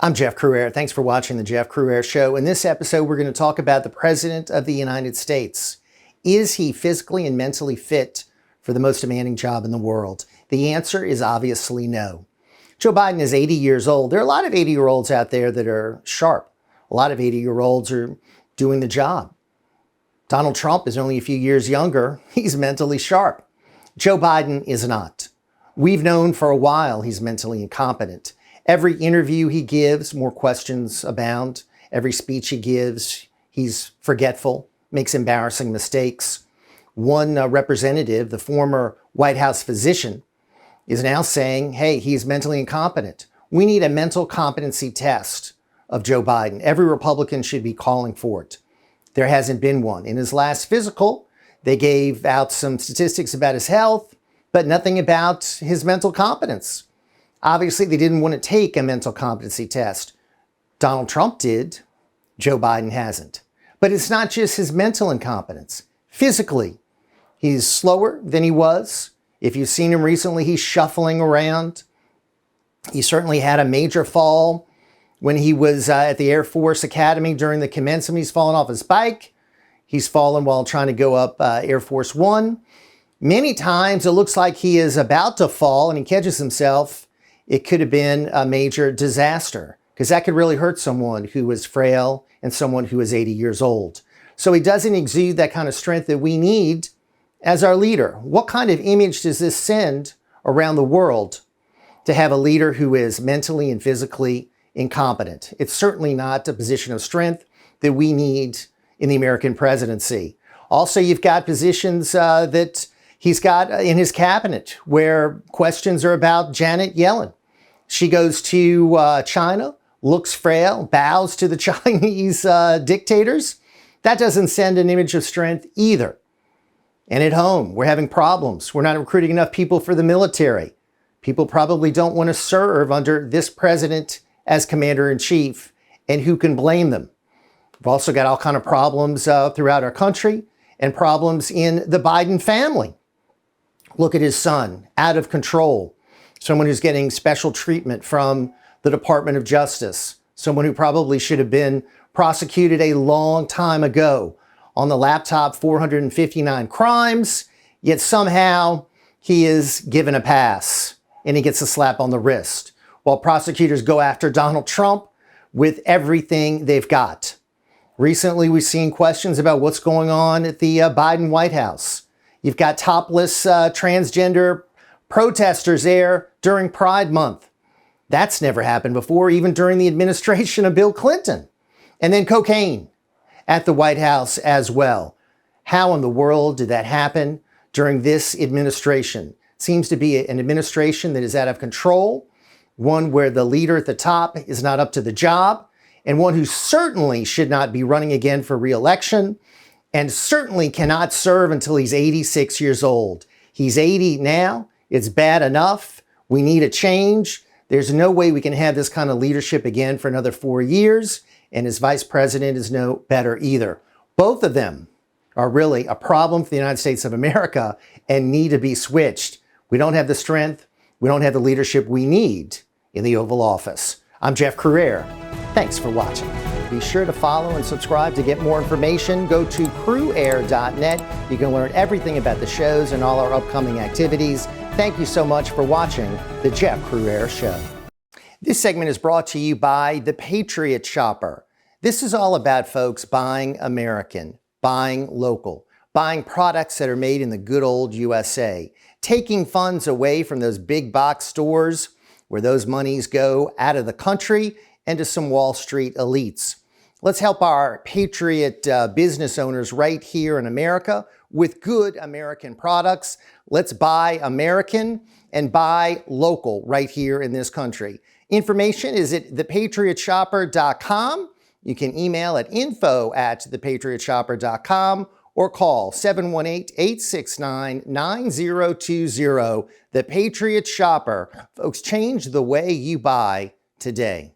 I'm Jeff Crouere. Thanks for watching the Jeff Crouere Show. In this episode, we're going to talk about the President of the United States. Is he physically and mentally fit for the most demanding job in the world? The answer is obviously no. Joe Biden is 80 years old. There are a lot of 80-year-olds out there that are sharp. A lot of 80-year-olds are doing the job. Donald Trump is only a few years younger. He's mentally sharp. Joe Biden is not. We've known for a while he's mentally incompetent. Every interview he gives, more questions abound. Every speech he gives, he's forgetful, makes embarrassing mistakes. One representative, the former White House physician, is now saying, hey, he's mentally incompetent. We need a mental competency test of Joe Biden. Every Republican should be calling for it. There hasn't been one. In his last physical, they gave out some statistics about his health, but nothing about his mental competence. Obviously, they didn't want to take a mental competency test. Donald Trump did. Joe Biden hasn't. But it's not just his mental incompetence. Physically, he's slower than he was. If you've seen him recently, he's shuffling around. He certainly had a major fall when he was at the Air Force Academy during the commencement. He's fallen off his bike. He's fallen while trying to go up Air Force One. Many times it looks like he is about to fall and he catches himself. It could have been a major disaster because that could really hurt someone who is frail and someone who is 80 years old. So he doesn't exude that kind of strength that we need as our leader. What kind of image does this send around the world to have a leader who is mentally and physically incompetent? It's certainly not a position of strength that we need in the American presidency. Also, you've got positions that he's got in his cabinet where questions are about Janet Yellen. She goes to China, looks frail, bows to the Chinese dictators. That doesn't send an image of strength either. And at home, we're having problems. We're not recruiting enough people for the military. People probably don't want to serve under this president as commander-in-chief, and who can blame them? We've also got all kinds of problems throughout our country and problems in the Biden family. Look at his son, out of control. Someone who's getting special treatment from the Department of Justice. Someone who probably should have been prosecuted a long time ago. On the laptop, 459 crimes, yet somehow he is given a pass and he gets a slap on the wrist, while prosecutors go after Donald Trump with everything they've got. Recently, we've seen questions about what's going on at the Biden White House. You've got topless transgender protesters there during Pride Month. That's never happened before, even during the administration of Bill Clinton. And then cocaine at the White House as well. How in the world did that happen during this administration? Seems to be an administration that is out of control, one where the leader at the top is not up to the job, and one who certainly should not be running again for re-election, and certainly cannot serve until he's 86 years old. He's 80 now. It's bad enough. We need a change. There's no way we can have this kind of leadership again for another 4 years, and his vice president is no better either. Both of them are really a problem for the United States of America and need to be switched. We don't have the strength. We don't have the leadership we need in the Oval Office. I'm Jeff Crouere. Thanks for watching. Be sure to follow and subscribe to get more information. Go to crouere.net. You can learn everything about the shows and all our upcoming activities. Thank you so much for watching The Jeff Crouere Show. This segment is brought to you by The Patriot Shopper. This is all about folks buying American, buying local, buying products that are made in the good old USA, taking funds away from those big box stores where those monies go out of the country and to some Wall Street elites. Let's help our patriot business owners right here in America with good American products. Let's buy American and buy local right here in this country. Information is at thepatriotshopper.com. You can email at info@thepatriotshopper.com or call 718-869-9020. The Patriot Shopper. Folks, change the way you buy today.